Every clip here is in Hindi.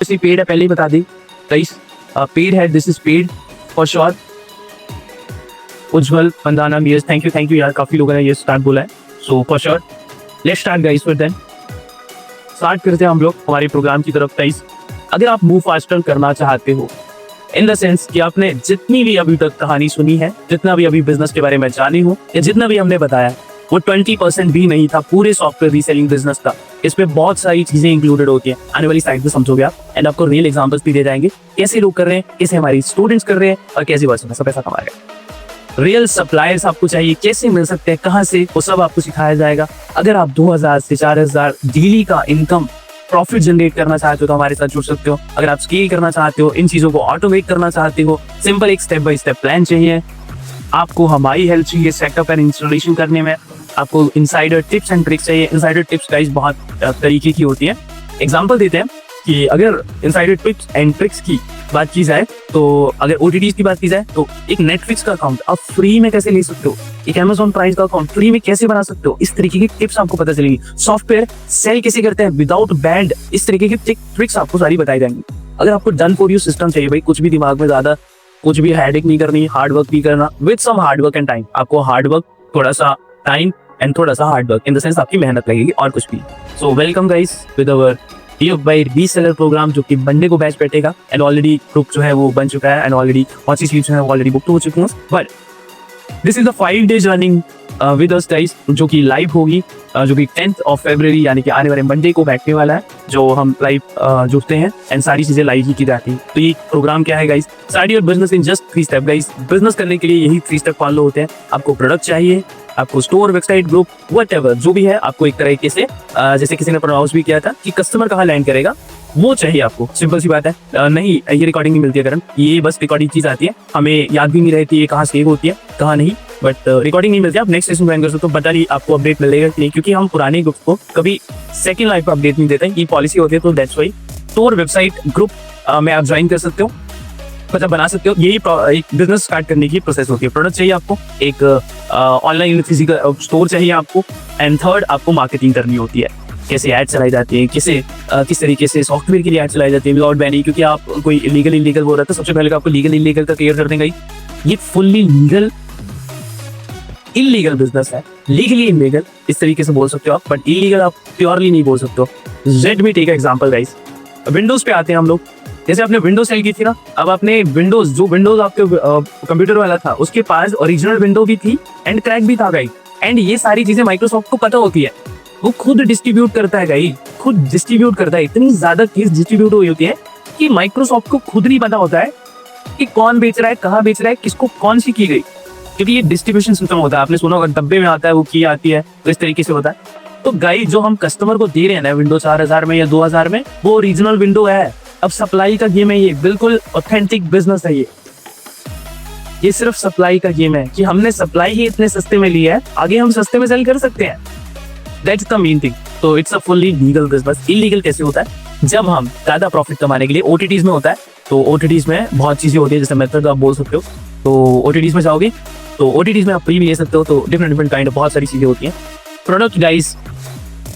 इसी पेड है, पहले ही बता दी गाइस, पेड है, this is paid for sure. Ujjwal Pandana yes, thank you यार, काफी लोगों ने ये स्टार्ट बोला है, so for sure let's start guys. फिर देन स्टार्ट करते हैं हम लोग हमारे प्रोग्राम की तरफ गाइस। अगर आप मूव फास्टर करना चाहते हो इन द सेंस कि आपने जितनी भी अभी तक कहानी सुनी है, जितना भी अभी बिजनेस के बारे में जानी हो, या जितना भी हमने बताया, वो 20% भी नहीं था पूरे सॉफ्टवेयर रीसेलिंग बिजनेस का। इसमें बहुत सारी चीजें इंक्लूडेड होती हैं, आने वाली साइड में समझोगे आप, एंड आपको रियल एग्जांपल्स भी दे जाएंगे कैसे लोग कर रहे हैं, कैसे हमारी स्टूडेंट्स कर रहे हैं और कैसे वर्ष में सब पैसा कमा रहे हैं। रियल सप्लायर्स आपको चाहिए, कैसे मिल सकते हैं, कहाँ से, वो सब आपको सिखाया जाएगा। अगर आप 2000 से 4000 डेली का इनकम प्रॉफिट जनरेट करना चाहते हो तो हमारे साथ जुड़ सकते हो। अगर आप स्केल करना चाहते हो, इन चीजों को ऑटोमेट करना चाहते हो, सिंपल एक स्टेप बाय स्टेप प्लान चाहिए, आपको हमारी हेल्प चाहिए सेटअप एंड इंस्टॉलेशन करने में, आपको इनसाइडर टिप्स एंड ट्रिक्स चाहिए। इनसाइडर टिप्स गाइस बहुत तरीके की होती है। एग्जांपल देते हैं कि अगर इनसाइडर टिप्स एंड ट्रिक्स की बात की जाए, तो अगर ओटीटीज की बात की जाए, तो एक नेटफ्लिक्स का अकाउंट आप फ्री में कैसे ले सकते हो, एक अमेज़न प्राइम का अकाउंट फ्री में कैसे बना सकते हो, इस तरीके की टिप्स आपको पता चलेंगी। सॉफ्टवेयर सेल कैसे करते हैं विदाउट बैंड, इस तरीके की ट्रिक्स आपको सारी बताई जाएंगी। अगर आपको डन फॉर यू सिस्टम चाहिए भाई, कुछ भी दिमाग में ज्यादा कुछ भी हेडेक नहीं करनी, हार्ड वर्क नहीं करना, with some hard work and time, आपको हार्ड वर्क, थोड़ा सा टाइम एंड थोड़ा सा hard work, in the sense आपकी मेहनत लगेगी और कुछ भी। So welcome guys with our buy reseller programme, जो कि मंडे को बैच बैठेगा एंड ऑलरेडी ग्रुप जो है वो बन चुका है एंड ऑलरेडी बहुत सी सीट्स हैं ऑलरेडी बुक हो चुकी हैं। But this is the 5 days running with us guys, जो कि लाइव होगी, जो कि 10th of February यानी कि आने वाले मंडे को बैठने वाला है, जो हम लाइव जुड़ते हैं एंड सारी चीजें लाइव ही की जाती है। तो ये प्रोग्राम क्या है guys, start your business in just 3 step guys. Business करने के लिए यही 3 स्टेप फॉलो होते हैं। आपको प्रोडक्ट चाहिए, आपको स्टोर, वेबसाइट, ग्रुप, व्हाटएवर जो भी है, आपको एक तरीके से जैसे किसी ने प्रोनाउंस भी किया था कि कस्टमर कहाँ लैंड करेगा, वो चाहिए आपको। सिंपल सी बात है। नहीं ये रिकॉर्डिंग नहीं मिलती है करण, ये बस रिकॉर्डिंग चीज आती है, हमें याद भी नहीं रहती है कहाँ सेव होती है कहाँ नहीं, बट रिकॉर्डिंग नहीं मिलती है। आप नेक्स्ट सेशन ज्वाइन कर सकते हो, पता नहीं आपको अपडेट मिलेगा कि नहीं, क्योंकि हम पुराने ग्रुप को कभी सेकंड लाइफ पर अपडेट नहीं देते हैं, ये पॉलिसी होती है। तो that's why store, website, group में आप ज्वाइन कर सकते हो, मतलब बना सकते हो। यही एक बिजनेस स्टार्ट करने की प्रोसेस होती है। प्रोडक्ट चाहिए आपको, एक ऑनलाइन फिजिकल स्टोर चाहिए आपको, एंड थर्ड आपको मार्केटिंग करनी होती है, कैसे ऐड चलाई जाती है, किस तरीके से सॉफ्टवेयर के लिए ऐड चलाई जाती है विदाउट बैनिंग, क्योंकि आप कोई इलीगल बोल रहा था, सबसे पहले आपको लीगल इलीगल का क्लियर कर देंगे। ये फुल्ली लीगल इलीगल बिजनेस है, लीगली इलीगल इस तरीके से बोल सकते हो आप, बट इलीगल आप प्योरली नहीं बोल सकते हो। Let me take example guys, Windows पे आते हैं हम लोग। जैसे आपने विंडोज सेल की थी ना, अब आपने विंडोज, जो विंडोज आपके कंप्यूटर वाला था, उसके पास ओरिजिनल विंडो भी थी एंड क्रैक भी था गाइस, एंड ये सारी चीजें माइक्रोसॉफ्ट को पता होती है, वो खुद डिस्ट्रीब्यूट करता है गाइस, खुद डिस्ट्रीब्यूट करता है। इतनी ज्यादा चीज डिस्ट्रीब्यूट हुई होती है कि माइक्रोसॉफ्ट को खुद नहीं पता होता है कि कौन बेच रहा है, कहाँ बेच रहा है, किसको कौन सी की गई, क्योंकि ये डिस्ट्रीब्यूशन सिस्टम होता है। आपने सुना होगा डब्बे में आता है, वो की आती है, तो इस तरीके से होता है। तो गाइस जो हम कस्टमर को दे रहे हैं ना विंडो 4000 में या 2000 में, वो ओरिजिनल विंडो है। अब सप्लाई का गेम है, ये बिल्कुल ऑथेंटिक बिजनेस है। ये सिर्फ सप्लाई का गेम है कि हमने सप्लाई ही इतने सस्ते में ली है, आगे हम सस्ते में सेल कर सकते हैं। That's the main thing. तो it's a fully legal business. Illegal कैसे होता है, जब हम ज्यादा प्रॉफिट कमाने के लिए ओटीटीज में होता है, तो ओटीटीज में बहुत चीजें होती है, जैसे मेथड आप बोल सकते हो। तो ओटीटीज में जाओगे तो ओटीटीज में आप फ्री भी ले सकते हो, तो डिफरेंट काइंड ऑफ बहुत सारी चीजें होती हैं। प्रोडक्ट गाइस,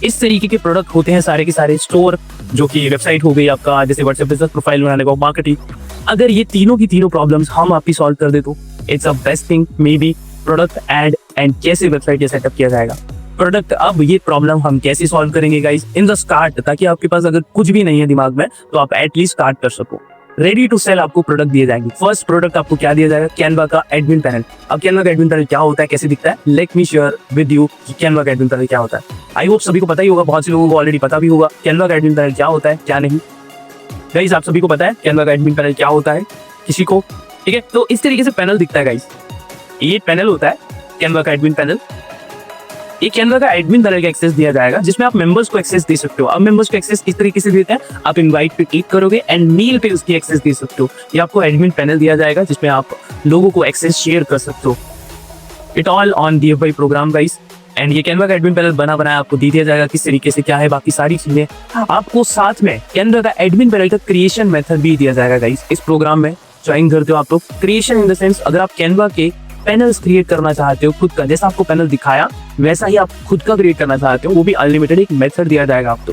इस तरीके के प्रोडक्ट होते हैं सारे के सारे। स्टोर जो कि वेबसाइट हो गई आपका, जैसे व्हाट्सएप बिजनेस प्रोफाइल बनाने का, मार्केटिंग, अगर ये तीनों की तीनों प्रॉब्लम्स हम आपकी सॉल्व कर दे तो it's a best thing. Maybe product ad and कैसे वेबसाइट ये सेटअप किया जाएगा, प्रोडक्ट, अब ये प्रॉब्लम हम कैसे सॉल्व करेंगे गाइस इन द स्टार्ट, ताकि आपके पास अगर कुछ भी नहीं है दिमाग में तो आप एटलीस्ट स्टार्ट कर सको। रेडी टू सेल आपको प्रोडक्ट दिए जाएंगे। फर्स्ट प्रोडक्ट आपको क्या दिया जाएगा, कैनवा का एडमिन पैनल। अब कैनवा का एडमिन पैनल क्या होता है, कैसे दिखता है, let me share with you Canva का एडमिन पैनल क्या होता है। आई होप सभी को पता ही होगा, बहुत से लोगों को ऑलरेडी पता भी होगा कैनवा का एडमिन पैनल क्या होता है, क्या नहीं। गाइस आप सभी को पता है कैनवा का एडमिन पैनल क्या होता है, किसी को, ठीक है। तो इस तरीके से पैनल दिखता है गाइस, ये पैनल होता है कैनवा का एडमिन पैनल। ये कैनवा का एडमिन पैनल का एक्सेस दिया जाएगा, जिसमें आप मेंबर्स को एक्सेस दे सकते हो। अब मेंबर्स को एक्सेस किस तरीके से देते हैं, आप इनवाइट पे क्लिक करोगे एंड मेल पे उसकी एक्सेस दे सकते हो। ये आपको एडमिन पैनल दिया जाएगा, जिसमें आप लोगों को एक्सेस शेयर कर सकते हो। It all on DFY programme guys. And ये कैनवा का एडमिन पैनल बना बनाया आपको दे दिया जाएगा, किस तरीके से क्या है, बाकी सारी चीजें आपको साथ में कैनवा का एडमिन पैनल का क्रिएशन मेथड भी दिया जाएगा गाइस। इस प्रोग्राम में ज्वाइन करते हो आप लोग, क्रिएशन इन द सेंस, अगर आप कैनवा के पैनल्स क्रिएट करना चाहते हो खुद का, जैसा आपको पैनल दिखाया वैसा ही आप खुद का क्रिएट करना चाहते हो, वो भी अनलिमिटेड एक मेथड दिया जाएगा आपको।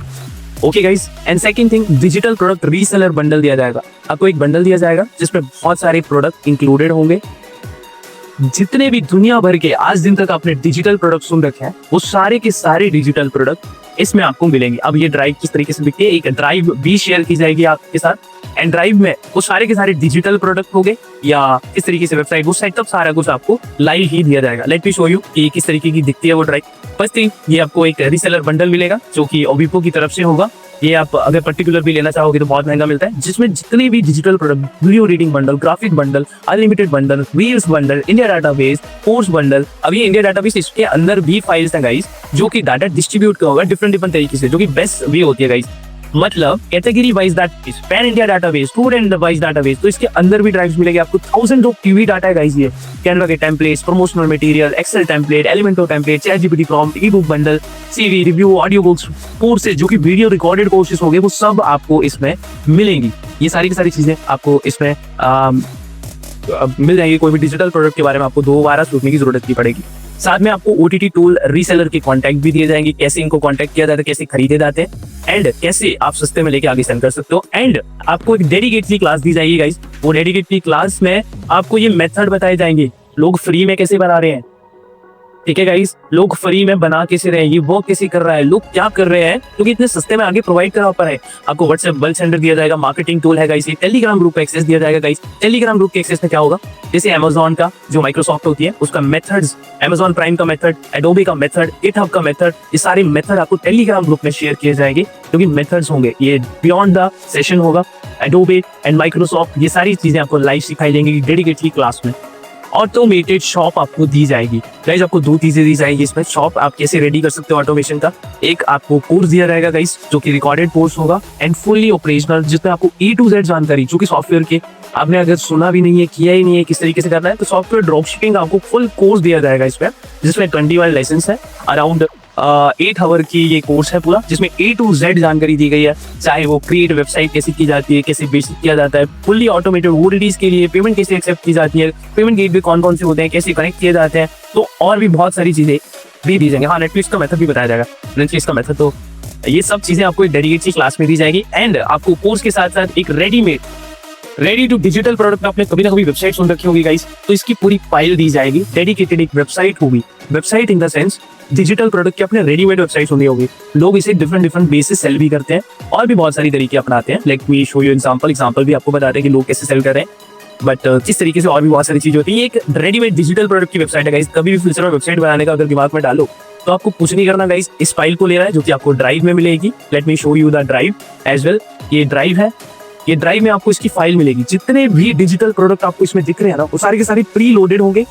Okay guys, and second thing, digital product reseller bundle दिया जाएगा। आपको एक बंडल दिया जाएगा जिसमें बहुत सारे प्रोडक्ट इंक्लूडेड होंगे। जितने भी दुनिया भर के आज दिन तक आपने डिजिटल प्रोडक्ट सुन रखे हैं, वो सारे के सारे डिजिटल प्रोडक्ट इसमें आपको मिलेंगे। अब ये ड्राइव किस तरीके से बिकती है, एक ड्राइव भी शेयर की जाएगी आपके साथ, एंड ड्राइव में वो सारे के सारे डिजिटल प्रोडक्ट होंगे या किस तरीके से वेबसाइट, वो सेटअप सारा कुछ आपको लाइव ही दिया जाएगा। लेट मी शो यू कि किस तरीके की दिखती है वो ड्राइव। फर्स्ट थिंग, ये आपको एक रीसेलर बंडल मिलेगा जो कि ओबीपो की तरफ से होगा। ये आप अगर पर्टिकुलर भी लेना चाहोगे तो बहुत महंगा मिलता है, जिसमें जितने भी digital product, video reading bundle, graphic bundle, unlimited bundle, reels bundle, India database, course bundle. अब ये इंडिया डाटाबेस, इसके अंदर भी फाइल्स हैं गाइस, जो कि डाटा डिस्ट्रीब्यूट का होगा डिफरेंट तरीके से, जो कि बेस्ट वे होती है गाइस। मतलब category wise database, pan India database, student wise database, तो इसके अंदर भी ड्राइव्स मिलेगी आपको। 1000 ऑफ टीवी डाटा है गाइस, ये कैनवा के templates, promotional material, excel template, Elementor template, ChatGPT prompt, ebook bundle, CV, review, audio books, courses जो कि वीडियो रिकॉर्डेड कोर्सेज होंगे, वो सब आपको इसमें मिलेंगी। ये सारी की सारी चीजें आपको इसमें मिल जाएंगी। कोई भी डिजिटल प्रोडक्ट के बारे में आपको दोबारा सोचने की जरूरत नहीं पड़ेगी। साथ में आपको ओटीटी टूल रीसेलर के कॉन्टैक्ट भी दिए जाएंगे, कैसे इनको कॉन्टैक्ट किया जाता है, कैसे खरीदे जाते हैं, एंड कैसे आप सस्ते में लेके आगे सेल कर सकते हो। एंड आपको एक डेडिकेटली क्लास दी जाएगी गाइस। वो डेडिकेटली क्लास में आपको ये मेथड बताए जाएंगे, लोग फ्री में कैसे बना रहे हैं, ठीक है गाइस, लोग फ्री में बना कैसे रहे हैं, ये वर्क कैसे कर रहा है, लोग क्या कर रहे हैं, क्योंकि इतने सस्ते में आगे प्रोवाइड करा पा रहे हैं। आपको व्हाट्सएप बल्क सेंडर दिया जाएगा, मार्केटिंग टूल है गाइस, टेलीग्राम ग्रुप का एक्सेस दिया जाएगा गाइस। टेलीग्राम ग्रुप के एक्सेस में क्या होगा, जैसे अमेजोन का जो माइक्रोसॉफ्ट होती है उसका मेथड्स, अमेजोन प्राइम का मेथड, एडोबी का मेथड, गिटहब का मेथड, ये सारे मेथड आपको टेलीग्राम ग्रुप में शेयर किए जाएंगे, क्योंकि मेथड्स होंगे, ये बियॉन्ड द सेशन होगा। एडोबी एंड माइक्रोसॉफ्ट, ये सारी चीजें आपको लाइव सिखाई जाएंगी डेडिकेटली क्लास में। ऑटोमेटेड शॉप आपको दी जाएगी गाइस, आपको दो चीजें दी जाएंगी इसमें। शॉप आप कैसे रेडी कर सकते हो ऑटोमेशन का, एक आपको कोर्स दिया जाएगा गाइस जो कि रिकॉर्डेड कोर्स होगा एंड फुल्ली ऑपरेशनल, जिसमें आपको ए टू जेड जानकारी, जो कि सॉफ्टवेयर के आपने अगर सुना भी नहीं है, किया ही नहीं है किस तरीके से करना है, तो सॉफ्टवेयर ड्रॉप शिपिंग आपको फुल कोर्स दिया जाएगा इसमें, जिसमें 21 लाइसेंस है। अराउंड 8 आवर की ये कोर्स है पूरा, जिसमें ए टू जेड जानकारी दी गई है, चाहे वो क्रिएट वेबसाइट कैसे की जाती है, कैसे बेसिक किया जाता है, फुल्ली ऑटोमेटेड ओटीटीज के लिए पेमेंट कैसे एक्सेप्ट की जाती है, पेमेंट गेटवे कौन कौन से होते हैं, कैसे कनेक्ट किए जाते हैं, तो और भी बहुत सारी चीजें भी दी जाएंगी। हाँ, नेटफ्लिक्स का मेथड भी बताया जाएगा, नेटफ्लिक्स का मेथड, तो ये सब चीजें आपको एक डेडिकेटेड क्लास में दी जाएगी। एंड आपको कोर्स के साथ साथ एक रेडी टू डिजिटल प्रोडक्ट, आपने कभी ना कभी वेबसाइट सुन रखी होगी गाइस, तो इसकी पूरी फाइल दी जाएगी, डेडिकेटेड एक वेबसाइट होगी। Website in the sense digital product की अपने रेडीमेड वेबसाइट होनी होगी। लोग इसे डिफरेंट बेसिस सेल भी करते हैं और भी बहुत सारी तरीके अपनाते हैं। Late me show you example भी आपको बताते हैं कि लोग कैसे सेल कर रहे हैं, बट किस तरीके से और भी बहुत सारी चीजें होती है। ये एक रेडीमेड डिजिटल प्रोडक्ट की वेबसाइट है गाइस। कभी भी फ्यूचर में वेबसाइट बनाने का अगर दिमाग में डालो तो आपको कुछ नहीं करना गाइस, इस फाइल को लेना है जो कि आपको ड्राइव में मिलेगी। Let me show you the drive as well. ये ड्राइव है, ये ड्राइव में आपको इसकी फाइल मिलेगी। जितने भी डिजिटल प्रोडक्ट आपको इसमें दिख रहे हैं ना, वो सारे के सारे प्री लोडेड होंगे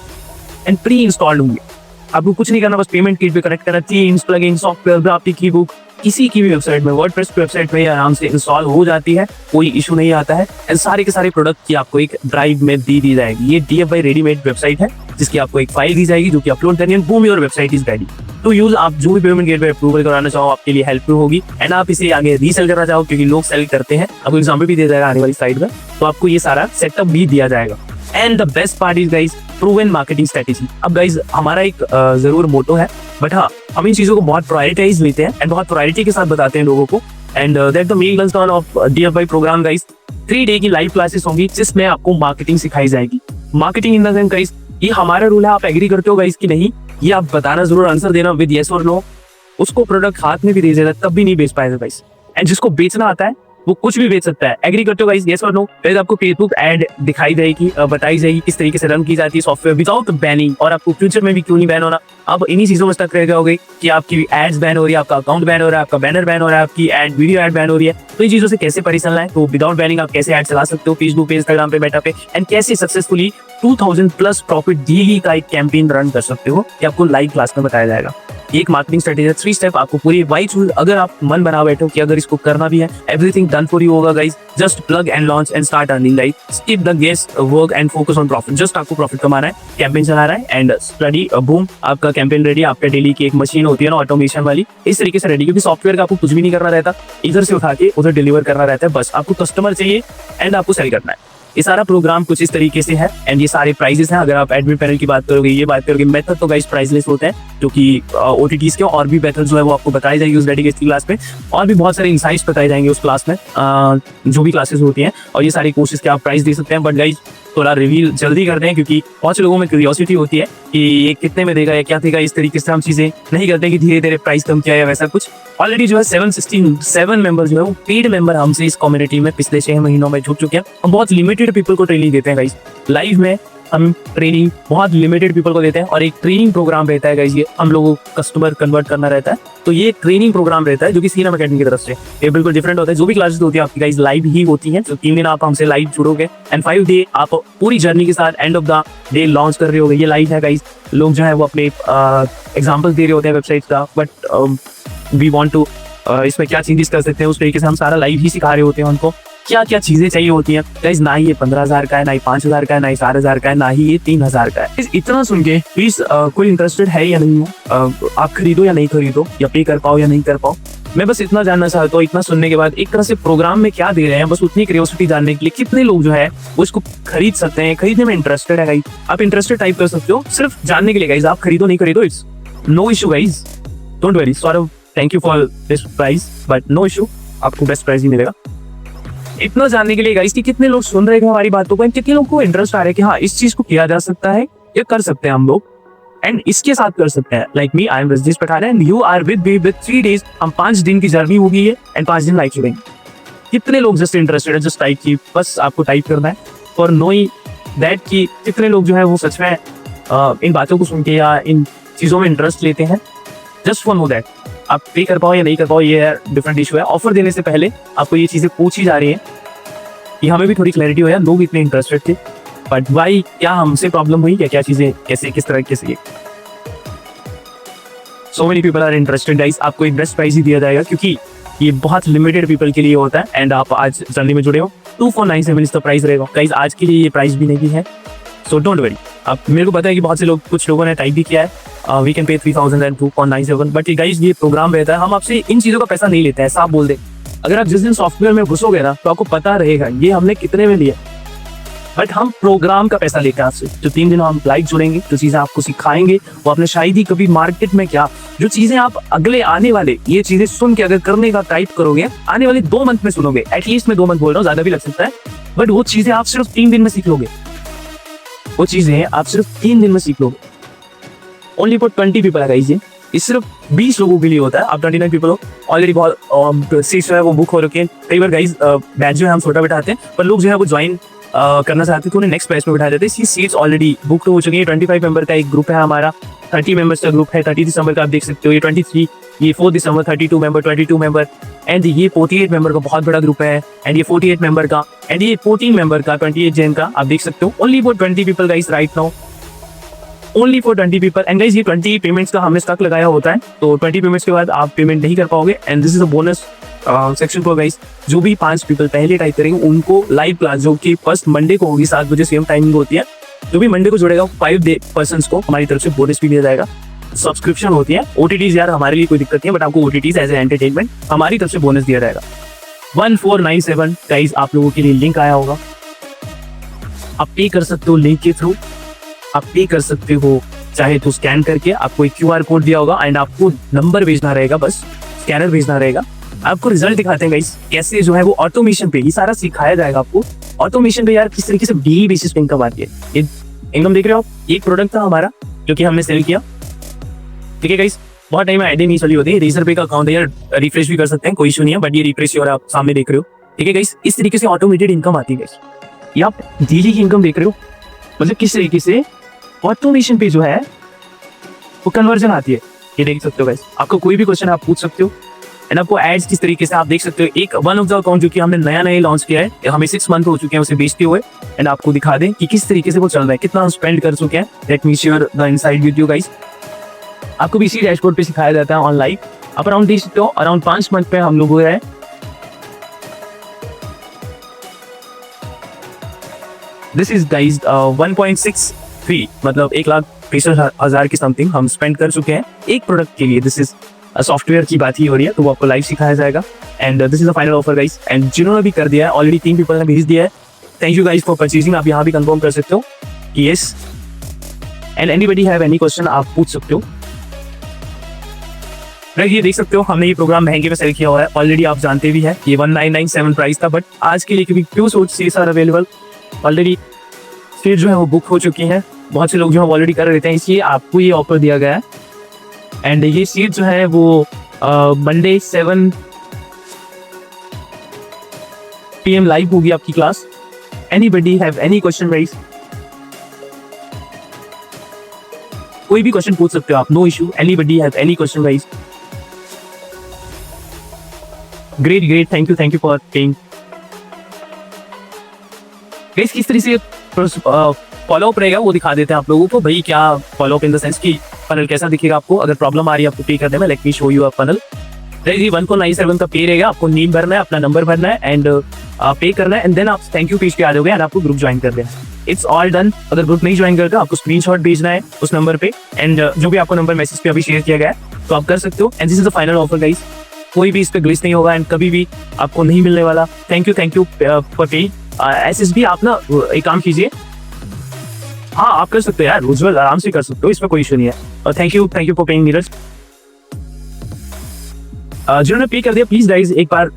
एंड प्री इंस्टॉल्ड होंगे। आपको कुछ नहीं करना, बस पेमेंट गेटवे कनेक्ट करना, थीम्स, प्लगइन, सॉफ्टवेयर, ग्राफिक, ई बुक, किसी की भी वेबसाइट में, वर्डप्रेस वेबसाइट में आराम से इंस्टॉल हो जाती है, कोई इशू नहीं आता है। एंड सारे के सारे प्रोडक्ट की आपको एक ड्राइव में दी जाएगी। ये DFI रेडीमेड वेबसाइट है जिसकी आपको एक फाइल दी जाएगी जो कि अपलोड करनी है। Boom, your website is ready to use. आप जो भी पेमेंट गेटवे अप्रूवल कराना चाहो आपके लिए हेल्पफुल होगी। एंड आप इसे आगे रीसेल करना चाहो क्योंकि लोग सेल करते हैं, आपको एग्जाम्पल भी दिया जाएगा आने वाली साइड में, तो आपको ये सारा सेटअप भी दिया जाएगा। And the best part is guys proven marketing strategy. अब गाइस हमारा एक जरूर मोटो है, बट हाँ, हम इन चीजों को बहुत प्रायोरिटाइज लेते हैं एंड बहुत प्रायोरिटी के साथ बताते हैं लोगों को। And that the main learn of DFI programme guys. 3 day की लाइव क्लासेस होंगी जिसमें आपको मार्केटिंग सिखाई जाएगी। Marketing in the sense guys, ये हमारा रूल है, आप एग्री करते हो गाइस कि नहीं, ये आप बताना जरूर, आंसर देना विद येस और नो। उसको प्रोडक्ट हाथ में भी दे देना तब भी नहीं बेच पाएगा गाइस। एंड जिसको बेचना आता है वो कुछ भी बेच सकता है। एग्री करते हो गाइस, यस और नो? फिर आपको फेसबुक ऐड दिखाई जाएगी, बताई जाएगी किस तरीके से रन की जाती है सॉफ्टवेयर विदाउट बैनिंग, और आपको फ्यूचर में भी क्यों नहीं बैन होना। अब इन्हीं चीजों में स्टक रह जाओगे कि आपकी एड्स बैन हो रही है, आपका अकाउंट बैन हो रहा है, आपका बैनर बैन हो रहा है, आपकी एड वीडियो एड बैन हो रही है। तो इन चीजों से कैसे परेशान है, तो विदाउट बैनिंग आप कैसे एड चला सकते हो फेसबुक पे, इंस्टाग्राम पे, मेटा पे, एंड कैसे सक्सेसफुली 2000 प्लस प्रॉफिट डेली का एक कैंपेन रन कर सकते हो, ये आपको लाइव क्लास में बताया जाएगा। एक मार्केटिंग स्ट्रेटेजी 3 स्टेप आपको पूरी वाइज, अगर आप मन बना बैठो कि अगर इसको करना भी है, एवरीथिंग डन फॉर यू होगा guys. Just plug and launch and start earning like skip the guest work and focus on profit. Just आपको प्रॉफिट कमाना है, कैंपेन चला रहा है एंड स्टडी बूम, आपका कैंपेन रेडी। आपका डेली की एक मशीन होती है ना ऑटोमेशन वाली, इस तरीके से रेडी, क्योंकि सॉफ्टवेयर का आपको कुछ भी नहीं करना रहता, इधर से उठा के उधर डिलीवर करना रहता है। बस आपको कस्टमर चाहिए एंड आपको सेल करना है। ये सारा प्रोग्राम कुछ इस तरीके से है एंड ये सारे प्राइजेस हैं। अगर आप एडमिन पैनल की बात करोगे, ये बात करोगे, मेथड तो गाइस प्राइसलेस होते हैं, जो कि OTTs के और भी मेथड जो है वो आपको बताई जाएगी उस डेडिकेटेड क्लास में, और भी बहुत सारे इंसाइट्स बताए जाएंगे उस क्लास में, जो भी क्लासेस होती हैं, और ये सारी कोर्सेज के आप प्राइस दे सकते हैं। बट गाइस थोड़ा रिवील जल्दी करते हैं, क्योंकि बहुत से लोगों में क्यूरियोसिटी होती है कि ये कितने में देगा या क्या देगा। इस तरीके से हम चीजें नहीं करते कि धीरे धीरे प्राइस कम किया या वैसा कुछ। ऑलरेडी जो है 767 मेंबर जो है वो पेड मेंबर हमसे इस कम्युनिटी में पिछले 6 महीनों में जुड़ चुके हैं। हम बहुत लिमिटेड पीपल को ट्रेनिंग देते हैं गाइस, लाइव में हम ट्रेनिंग बहुत लिमिटेड पीपल को देते हैं, और एक ट्रेनिंग प्रोग्राम रहता है गाइस, ये हम लोगों को कस्टमर कन्वर्ट करना रहता है। तो ये ट्रेनिंग प्रोग्राम रहता है जो कि सीरम एकेडमी की तरफ से ये बिल्कुल डिफरेंट होता है। जो भी क्लासेस होती है आपकी गाइस लाइव ही होती हैं, तो 3 दिन आप हमसे लाइव जुड़ोगे एंड 5 डे आप पूरी जर्नी के साथ end of the day launch कर रहे होगे। ये लाइव है गाइस, लोग जो है वो अपने एग्जाम्पल्स दे रहे होते हैं वेबसाइट का, बट वी वांट टू इसमें क्या चेंजेस कर सकते हैं उस तरीके से हम सारा लाइव ही सिखा रहे होते हैं उनको, क्या क्या चीजें चाहिए होती हैं गाइस। ना ही ये 15,000 का है, ना ही 5,000 का है, ना ही 4,000 का है, ना ही ये 3,000 का है। इतना सुन के प्लीज कोई इंटरेस्टेड है या नहीं हो, आप खरीदो या नहीं खरीदो, या पे कर पाओ या नहीं कर पाओ, मैं बस इतना जानना चाहता हूँ। इतना सुनने के बाद एक तरह से प्रोग्राम में क्या दे रहे हैं, बस उतनी क्यूरियोसिटी जानने के लिए कितने लोग जो है वो इसको खरीद सकते हैं, खरीदने में इंटरेस्टेड है गाइस। आप इंटरेस्टेड टाइप कर सकते हो सिर्फ जानने के लिए गाइस। आप खरीदो नहीं खरीदो, it's no issue guys, don't worry. Saurabh thank you for this price, but no issue, आपको बेस्ट प्राइस ही मिलेगा। इतना जानने के लिए गाइस कि कितने लोग सुन रहे हैं हमारी बातों को, कितने लोगों को इंटरेस्ट आ रहा है कि हाँ इस चीज को किया जा सकता है, ये कर सकते हैं हम लोग एंड इसके साथ कर सकते हैं। Like me, I am Rajneesh Pathan and you are with me with 3 days. हम 5 दिन की जर्नी होगी ये एंड 5 दिन लाइव चलेंगे। कितने लोग जस्ट इंटरेस्टेड है, जस्ट टाइप की, बस आपको टाइप करना है फॉर नोइंग दैट कि कितने लोग जो है वो सच में इन बातों को सुन के या इन चीजों में इंटरेस्ट लेते हैं। जस्ट फॉर नो दैट आप पे कर पाओ या नहीं कर पाओ ये डिफरेंट इशू है। ऑफर देने से पहले आपको ये चीजें पूछी जा रही है कि हमें भी थोड़ी क्लैरिटी हो यार, लोग इतने इंटरेस्टेड थे बट भाई क्या हमसे प्रॉब्लम हुई, क्या क्या चीजें कैसे किस तरह से। So many people are interested guys. आपको एक बेस्ट प्राइस ही दिया जाएगा क्योंकि ये बहुत लिमिटेड पीपल के लिए होता है एंड आप आज जर्नी में जुड़े हो। 2497 इसका प्राइस रहेगा गाइस। आज के लिए ये प्राइस भी नहीं है, सो डोंट वरी। अब मेरे को पता है कि बहुत से लोग, कुछ लोगों ने टाइप भी किया है we can pay 3,002.97, but guys ये प्रोग्राम रहता है, हम आपसे इन चीजों का पैसा नहीं लेते हैं, साफ बोल दे। अगर आप जिस दिन सॉफ्टवेयर में घुसोगे ना तो आपको पता रहेगा ये हमने कितने में लिया, बट हम प्रोग्राम का पैसा लेते हैं आपसे। जो 3 दिन हम लाइव जुड़ेंगे, जो चीजें आपको सिखाएंगे वो आपने शायद ही कभी मार्केट में क्या, जो चीजें आप अगले आने वाले ये चीजें सुन के अगर करने का टाइप करोगे, आने वाले 2 मंथ में सुनोगे, एटलीस्ट मैं 2 मंथ बोल रहा हूँ, ज्यादा भी लग सकता है, बट वो चीजें आप सिर्फ 3 दिन में सीख लोगे। वो चीजें आप सिर्फ 3 दिन में सीख लोगे। ओनली फॉर 20 पीपल है ये सिर्फ 20 लोगों के लिए होता है। आप 29 पीपल हो, ऑलरेडी बहुत सीट्स जो है वो बुक हो रखे हैं। कई बार गाइस बैच जो है हम छोटा बैठाते हैं, पर लोग जो है वो ज्वाइन करना चाहते हैं तो उन्हें नेक्स्ट बैच में बैठा देते हैं। सीट्स ऑलरेडी बुक हो चुकी है। 25 मेंबर का एक ग्रुप है हमारा, 30 मेंबर्स का ग्रुप है। 30 दिसंबर का आप देख सकते हो, ये 23, ये 4 दिसंबर 32 मेंबर, 22 मेंबर एंड ये 48 मेंबर का बहुत बड़ा ग्रुप है एंड ये 48 मेंबर का एंड ये 14 मेंबर का 28 जैन का आप देख सकते हो। Only for 20 people guys right now, only for 20 people and guys ये 20 पेमेंट्स का हमने स्टॉक लगाया होता है, तो 20 पेमेंट्स के बाद आप पेमेंट नहीं कर पाओगे and this is a bonus section for guys. जो भी 5 पीपल पहले टाइप करेंगे उनको लाइव क्लास जो कि फर्स्ट मंडे को होगी 7 बजे सेम टाइमिंग होती है, जो भी मंडे को जुड़ेगा 5 पर्सन्स को हमारी तरफ से बोनस भी दिया जाएगा। सब्सक्रिप्शन होती है। OTTs यार हमारे लिए कोई दिक्कत नहीं है, बट आपको OTTs एज ए एंटरटेनमेंट हमारी तरफ से बोनस दिया जाएगा। 1497 गाइस आप लोगों के लिए लिंक आया होगा, आप पे कर सकते हो लिंक के थ्रू, आप पे कर सकते हो चाहे तो स्कैन करके, आपको एक QR कोड दिया होगा एंड आपको नंबर भेजना रहेगा, बस स्कैनर भेजना रहेगा। आपको रिजल्ट दिखाते हैं गाइस, कैसे जो है वो ऑटोमेशन पे ये सारा सिखाया जाएगा आपको। ऑटोमेशन पे यार किस तरीके से डेली बेसिस पे इनकम आती है। ये इनकम देख रहे हो आप, एक प्रोडक्ट था हमारा जो कि हमने सेल किया, ठीक है गाइस। बहुत टाइम आईडी नहीं चली होती है, रेजर पे का अकाउंट है यार, रिफ्रेश भी कर सकते हैं, कोई इशू नहीं है, बट ये रिफ्रेश हो रहा है, आप सामने देख रहे हो, ठीक है गाइस। इस तरीके से ऑटोमेटेड इनकम आती है गाइस। ये आप डेली की इनकम देख रहे हो, मतलब किस तरीके से ऑटोमेशन पे जो है वो कन्वर्जन आती है, ये देख सकते हो गाइस। आपको कोई भी क्वेश्चन आप पूछ सकते हो एंड आपको एड्स किस तरीके से आप देख सकते हो। एक वन ऑफ द अकाउंट जो कि हमने नया लॉन्च किया है, हमें 6 मंथ हो चुके हैं उसे बेचते हुए एंड आपको दिखा दें कि किस तरीके से वो चल रहा है, कितना हम स्पेंड कर चुके हैं। Let me share the inside with you guys. आपको भी इसी डैशबोर्ड पे सिखाया जाता है ऑनलाइन। आप अराउंड देख सकते हो, अराउंड 5 मंथ पे हम लोग हो रहे हैं। दिस इज गाइस 1.63 मतलब 1,63,000 की समथिंग हम स्पेंड कर चुके हैं एक प्रोडक्ट के लिए। दिस इज सॉफ्टवेयर की बात ही हो रही है, तो वो आपको लाइव सिखाया जाएगा and this is the final offer guys. And जिन्होंने भी कर दिया है, ऑलरेडी 3 पीपल ने भेज दिया है, thank you guys for purchasing. आप यहाँ भी कंफर्म कर सकते हो कि yes, and anybody have any question आप पूछ सकते हो। राइट, ये देख सकते हो हमने ये प्रोग्राम महंगे में सेल किया हुआ है। ऑलरेडी आप जानते भी हैं ये 1997 प्राइस था, बट आज के लिए क्योंकि few seats are available, already seat जो है वो बुक हो चुकी हैं। बहुत से लोग जो है ऑलरेडी कर रहे थे, इसलिए आपको ये ऑफर दिया गया है। एंड ये सीट जो है वो मंडे 7 PM लाइव होगी आपकी class. Anybody have any question raise, कोई भी क्वेश्चन पूछ सकते हो आप, no issue. Anybody have any question raise? Great great, thank you for paying. Guys किस तरह से फॉलो अप रहेगा वो दिखा देते हैं आप लोगों को। भाई क्या follow up in the sense कि फनल कैसा दिखेगा आपको, अगर प्रॉब्लम आ रही है आपको पे करने में, late me show you a funnel. ये 1497 का पे रहेगा, आपको नेम भरना है, अपना नंबर भरना है एंड पे करना है, एंड देन आप थैंक यू पेज पे आ जाओगे एंड आपको ग्रुप ज्वाइन कर देना है। It's all done. अगर ग्रुप नहीं ज्वाइन करते आपको स्क्रीनशॉट भेजना है उस नंबर पे, एंड जो भी आपको नंबर मैसेज पे अभी शेयर किया गया है तो आप कर सकते हो। And this is the final offer guys, कोई भी इस पे ग्लिच नहीं होगा एंड कभी भी आपको नहीं मिलने वाला। Thank you for paying. SSB आप ना एक काम कीजिए, हाँ आप कर सकते हो यार, उज्जवल आराम से कर सकते हो, इसमें कोई इशू नहीं है। और thank you for paying Neeraj. जिन्होंने पे कर दिया प्लीज गाइज एक बार,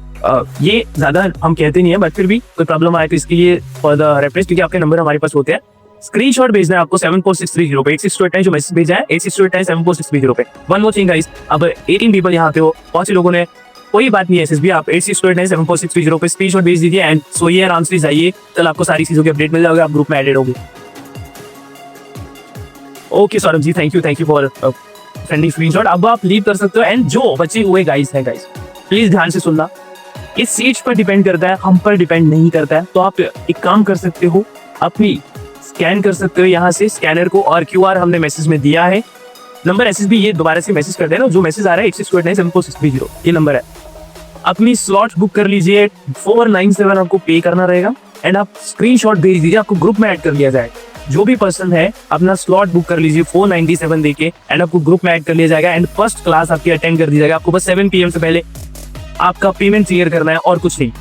ये ज्यादा हम कहते नहीं है बट फिर भी कोई प्रॉब्लम आए तो इसके लिए फॉर द रेफरेंस, क्योंकि आपके नंबर हमारे पास होते हैं, स्क्रीनशॉट भेजना है आपको 74630 पे। 8628 जो मैसेज भेजा है 8628 74630 पे। वन मोर थिंग गाइस, अब 18 पीपल यहाँ पे हो, बहुत से लोगों ने, कोई बात नहीं है SSB, आप 8628 74630 पे स्क्रीनशॉट भेज दीजिए एंड सोइए आराम से जाइए, कल आपको सारी चीजों की अपडेट मिल जाएगा, आप ग्रुप में एडेड होंगे। Okay Saurabh ji, thank you for sending screenshot. अब आप लीव कर सकते हो। एंड जो बचे हुए गाइस हैं गाइस, प्लीज ध्यान से सुनना, इस सीट पर डिपेंड करता है, हम पर डिपेंड नहीं करता है। तो आप एक काम कर सकते हो, अपनी स्कैन कर सकते हो यहाँ से स्कैनर को, और QR हमने मैसेज में दिया है। नंबर SSB ये दोबारा से मैसेज कर देना, जो मैसेज आ रहा है 8629 74630 ये नंबर है। अपनी स्लॉट बुक कर लीजिए, 497 आपको पे करना रहेगा एंड आप स्क्रीनशॉट भेज दीजिए, आपको ग्रुप में ऐड कर लिया जाएगा। जो भी पर्सन है अपना स्लॉट बुक कर लीजिए 497 देके एंड आपको ग्रुप में ऐड कर लिया जाएगा एंड फर्स्ट क्लास आपकी अटेंड कर दी जाएगा। आपको बस 7 PM से पहले आपका पेमेंट क्लियर करना है और कुछ नहीं।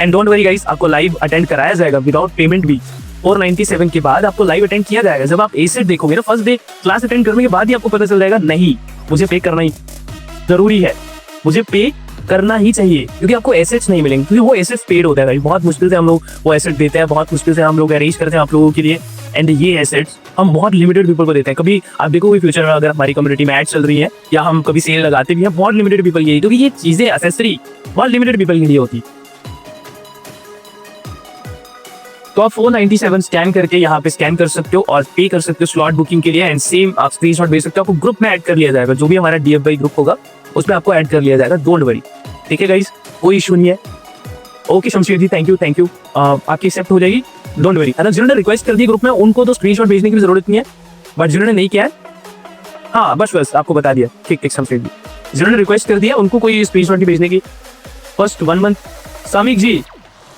एंड डोंट वरी गाइस, आपको लाइव अटेंड कराया जाएगा विदाउट पेमेंट भी। 497 के बाद आपको लाइव अटेंड किया जाएगा। जब आप एसेट देखोगे ना, फर्स्ट डे क्लास अटेंड करने के बाद ही आपको पता चल जाएगा नहीं मुझे पे करना ही जरूरी है, मुझे पे करना ही चाहिए, क्योंकि आपको एसेट्स नहीं मिलेंगे, क्योंकि वो एसेट्स पेड होता है भाई। बहुत मुश्किल से हम लोग वो एसेट देते हैं, बहुत मुश्किल से हम लोग अरेंज करते हैं आप लोगों के लिए, एंड ये एसेट्स हम बहुत लिमिटेड पीपल को देते हैं। कभी आप देखोगे फ्यूचर में अगर हमारी कम्युनिटी में एड चल रही है या हम कभी सेल लगाते भी हैं, बहुत लिमिटेड पीपल के लिए, क्योंकि ये चीजें एक्सेसरी बहुत लिमिटेड पीपल के लिए होती। तो आप 497 स्कैन करके यहाँ पे स्कैन कर सकते हो और पे कर सकते हो स्लॉट बुकिंग के लिए, एंड सेम आप स्क्रीनशॉट भेज सकते हो, आपको ग्रुप में ऐड कर लिया जाएगा। जो भी हमारा DFY ग्रुप होगा उसमें आपको ऐड कर लिया जाएगा, डोंट वरी, ठीक है गाइस, कोई इशू नहीं है। Okay Shamsher ji, thank you आपकी एक्सेप्ट हो जाएगी, डोंट वरी। अगर जिन्होंने रिक्वेस्ट कर दी ग्रुप में उनको तो स्क्रीनशॉट भेजने की जरूरत नहीं है, बट जिन्होंने नहीं किया है, हाँ बस आपको बता दिया, ठीक शमशेर जी, जिन्होंने रिक्वेस्ट कर दिया उनको कोई स्क्रीनशॉट नहीं भेजने की। फर्स्ट 1 मंथ सामिक जी,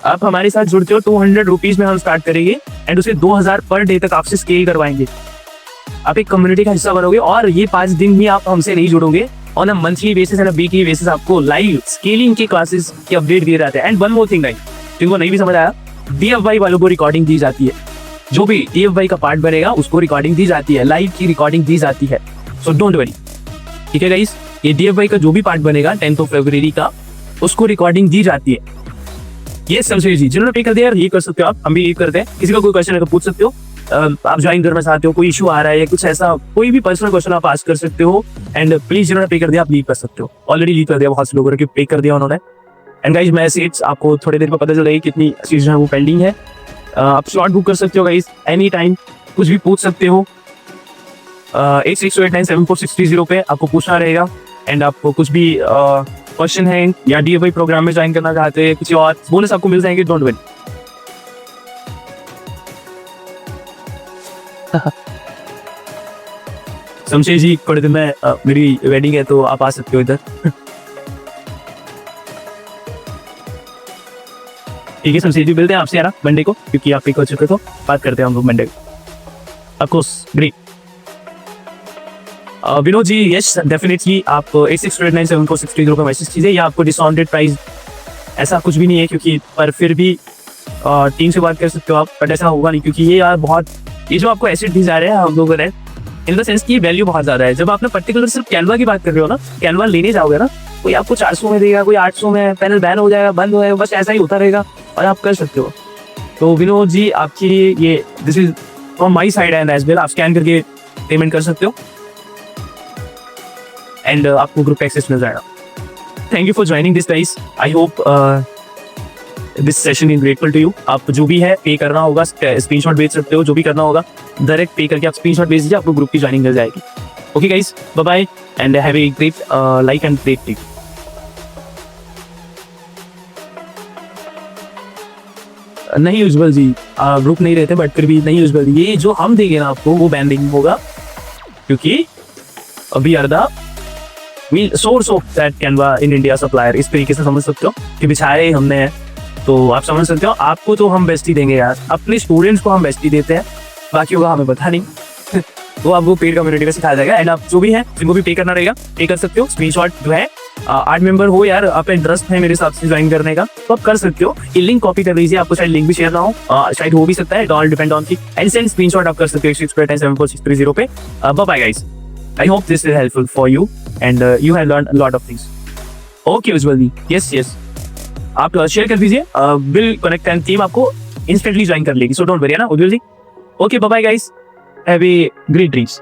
आप हमारे साथ जुड़ते हो, 200 रुपीज में हम स्टार्ट करेंगे एंड उसे 2000 पर डे तक आपसे स्केल करवाएंगे। आप एक कम्युनिटी का हिस्सा बनोगे और ये 5 दिन भी आप हमसे नहीं जुड़ोगे, on a monthly basis and weekly basis आपको लाइव स्केलिंग के क्लासेस के अपडेट दिए जाते हैं। And one more thing guys, जिनको नहीं भी समझ आया, DFY वालों को रिकॉर्डिंग दी जाती है, जो भी DFY का पार्ट बनेगा उसको रिकॉर्डिंग दी जाती है, लाइव की रिकॉर्डिंग दी जाती है, सो डोंट वरी, ठीक है गाइस। ये DFY का जो भी पार्ट बनेगा 10th फरवरी का, उसको रिकॉर्डिंग दी जाती है। ये शमशेर जी, जिन्होंने पे कर दिया ये कर सकते हो आप, हम भी करते हैं। किसी का कोई क्वेश्चन है तो पूछ सकते हो, आप ज्वाइन करना चाहते हो, कोई इशू आ रहा है, कुछ ऐसा कोई भी पर्सनल क्वेश्चन आप आस्क कर सकते हो। एंड प्लीज जिन्होंने पे कर दिया आप लीव कर सकते हो, ऑलरेडी लीव कर दिया, बहुत से लोगों ने पे कर दिया उन्होंने। एंड गाइस मैं सीट्स आपको थोड़ी देर में पता चल रही कितनी चीजें वो पेंडिंग है। आप स्लॉट बुक कर सकते हो गाइस एनी टाइम, कुछ भी पूछ सकते हो। 8628 74630 पे आपको पूछना रहेगा एंड आपको कुछ भी क्वेश्चन है या DFY प्रोग्राम में ज्वाइन करना चाहते हैं, कुछ और बोनस आपको मिल जाएंगे, डोंट वरी। शमशेर जी थोड़े दिन में मेरी वेडिंग है तो आप आ सकते हो इधर। ठीक है शमशेर जी, मिलते हैं आपसे यार मंडे को, क्योंकि आप पिक हो चुके तो बात करते हैं हम लोग मंडे को। Of course great. Vinod ji, yes definitely आप 8629 74630 का मैसेज कीजिए, या आपको डिस्काउंटेड प्राइस ऐसा कुछ भी नहीं है, क्योंकि पर फिर भी टीम से बात कर सकते हो आप, बट ऐसा होगा नहीं क्योंकि ये यार बहुत, ये जो आपको एसिड दी जा रहे हैं हम लोगों ने, इन द सेंस की वैल्यू बहुत ज्यादा है। जब आपने पर्टिकुलर सिर्फ कैनवा की बात कर रहे हो ना, कैनवा लेने जाओगे ना, कोई आपको 400 में देगा, कोई 800 में, पैनल बैन हो जाएगा, बंद हो जाएगा, बस ऐसा ही होता रहेगा और आप कर सकते हो। तो विनोद जी आपकी ये this is from my side and as well, आप स्कैन करके पेमेंट कर सकते हो एंड आपको ग्रुप एक्सेस मिल जाएगा। Thank you for joining this guys, I hope this session is grateful to you. आप जो भी है पे करना होगा, स्क्रीनशॉट भेज सकते हो, जो भी करना होगा डायरेक्ट पे करके आप स्क्रीनशॉट भेज दीजिए, आपको ग्रुप की ज्वाइनिंग मिल जाएगी। Okay guys, bye bye and have a great like and great day. नहीं यूजुअल जी, ग्रुप नहीं रहते, बट फिर भी नहीं यूजुअल, ये जो हम देंगे ना आपको वो बैन नहीं होगा, क्योंकि अभी अर्दा we source of that Canva in India supplier, इस तरीके से समझ सकते हो कि बिछाए हमने हैं, तो आप समझ सकते हो। आपको तो हम बेस्ट ही देंगे यार, अपने स्टूडेंट्स को हम बेस्ट ही देते हैं, बाकी होगा हमें पता नहीं वो आपको पेड कम्युनिटी में सिखाया जाएगा। एंड आप जो भी है जिनको भी पे करना रहेगा पे कर सकते हो। स्क्रीनशॉट जो है 8 मेंबर हो यार, आप इंटरेस्ट है मेरे हिसाब से ज्वाइन करने का तो आप कर सकते हो। ये लिंक कॉपी कर लीजिए, आपको शायद लिंक भी शेयर ना हो, शायद हो भी सकता है, it all depend on key and send screenshot आप कर सकते हो 648974630 पे। Bye bye guys, I hope this is helpful for you and you have learn lot of things. Okay Ujjwal ji, yes yes, आप शेयर कर दीजिए, विल कनेक्ट एंड टीम आपको इंस्टेंटली ज्वाइन कर लेगी, सो डोंट वरी, है ना Ujjwal ji. Okay bye bye guys, have a great dreams.